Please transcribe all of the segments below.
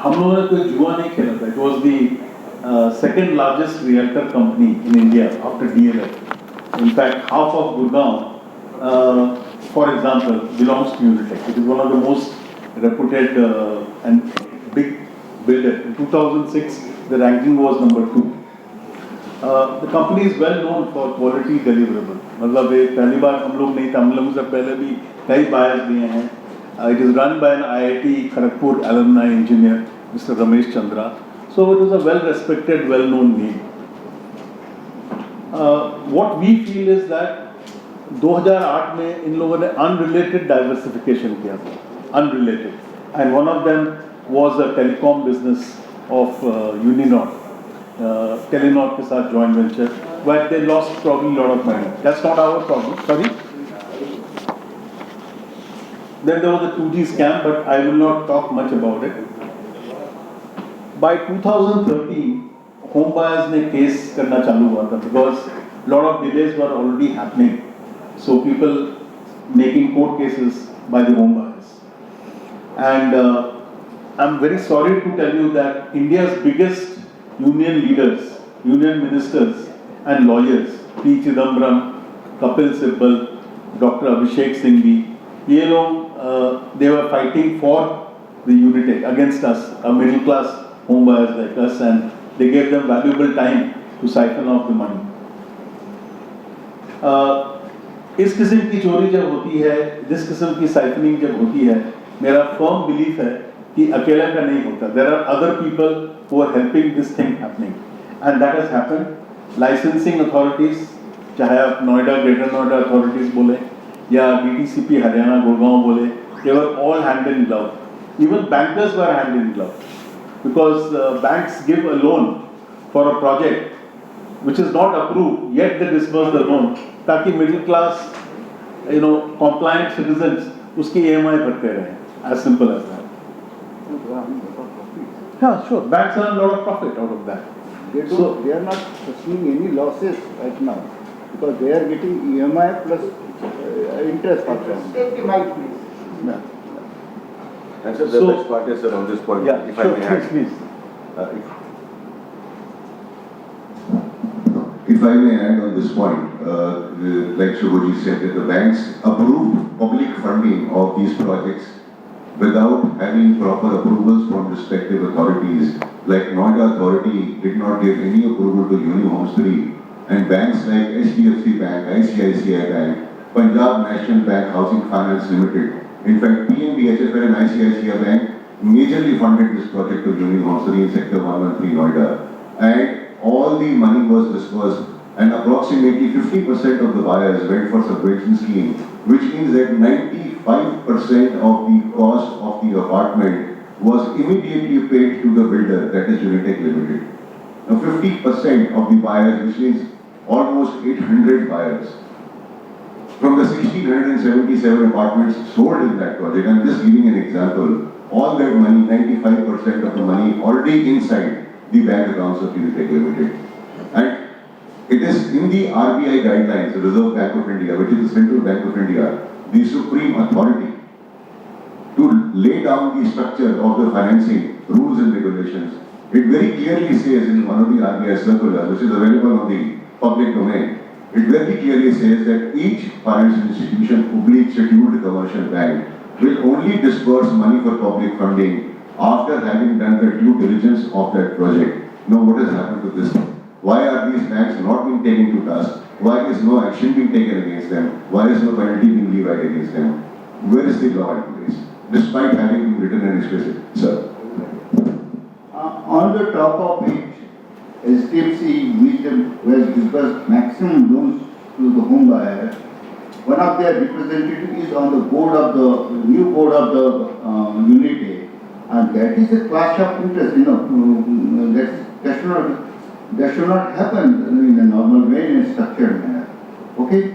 हम लोगों ने कोई जुआ नहीं खेला था. It was the second largest reactor company in India after DLF. In fact, half of Gurgaon, for example, belongs to Unitech. It is one of the most reputed and big builder. In 2006, the ranking was number 2. The company is well known for quality deliverable. मतलब ये पहली बार हम लोग नहीं थे, हम लोगों से पहले भी कई buyers दिए हैं. It is run by an IIT Kharagpur alumni engineer, Mr. Ramesh Chandra. So it was a well-respected, well-known name. What we feel is that 2008 में इन लोगों ने unrelated diversification किया था, unrelated, and one of them was a telecom business of Uninor. Telenor के साथ joint venture, where they lost probably a lot of money. That's not our problem. Sorry. Then there was a 2G scam, but I will not talk much about it. By 2013, home buyers ने case करना चालू हुआ था because a lot of delays were already happening. So people making court cases by the home buyers. And I'm very sorry to tell you that India's biggest union leaders, union ministers and lawyers, P. Chidambaram, Kapil Sibal, Dr. Abhishek Singhvi, ये लोग they were fighting for the Unitech against us, a middle class home buyers like us, and they gave them valuable time to siphon off the money. इस किस्म की चोरी जब होती है, जिस किस्म की साइफनिंग जब होती है, मेरा firm belief है कि अकेला का नहीं होता. There are other people who are helping this thing happening, and that has happened. Licensing authorities, चाहे आप नोएडा, ग्रेटर नोएडा authorities बोले, या DTCP हरियाणा गुड़गांव बोले, they were all hand in glove. Even bankers were hand in glove, because banks give a loan for a project which is not approved, yet they disburse the loan, ताकि middle class, compliant citizens उसकी EMI भरते रहें. As simple as that. Yeah, sure. Banks earn a lot of profit out of that. They are not seeing any losses right now because they are getting EMI plus interest. Take the mic, please. Yeah. And sir, the best part is on this point. Yeah, if sure, I may add, please. If I may add on this point, like Shubhoji said, that the banks approved public funding of these projects without having proper approvals from respective authorities. Like Noida Authority did not give any approval to Uni Homes 3, and banks like HDFC Bank, ICICI Bank, Punjab National Bank Housing Finance Limited, in fact PNB, HFL and ICICI Bank majorly funded this project to Uni Homes 3 in Sector 113 Noida, and all the money was disbursed, and approximately 50% of the buyers went for subvention scheme, which means that 95% of the cost of the apartment was immediately paid to the builder, that is Unitech Limited. Now 50% of the buyers, which means almost 800 buyers, from the 1677 apartments sold in that project, I'm just giving an example, all that money, 95% of the money already inside the bank accounts of Unitech Limited. And it is in the RBI guidelines, the Reserve Bank of India, which is the Central Bank of India, the supreme authority to lay down the structure of the financing rules and regulations. It very clearly says in one of the RBI circulars, which is available on the public domain, it very clearly says that each financial institution, public scheduled commercial bank, will only disburse money for public funding after having done the due diligence of that project. Now, what has happened to this? Why are these banks not being taken to task? Why is no action being taken against them? Why is no penalty being levied against them? Where is the law in place? Despite having been written and explicit, sir. On the top of it, HDFC wisdom has disbursed maximum loans to the home buyer. One of their representatives is on the board of the new board of the Unitech, and that is a clash of interest. That should not happen in a normal way, in a structured manner. Okay?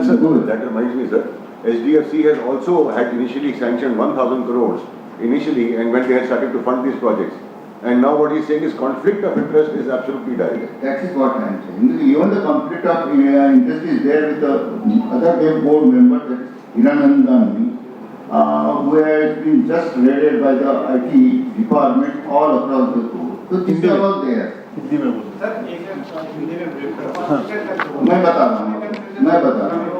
Sir, that reminds me, sir. HDFC has also had initially sanctioned 1,000 crores initially, and when they had started to fund these projects. And now what he's saying is conflict of interest is absolutely direct. That is what I am saying. Even the conflict of interest is there with the other board member, that is Hiranandani. where it's been just raided by the IT department all across the board. So these are all there. Hindi में बोलो। मैं बता रहा हूँ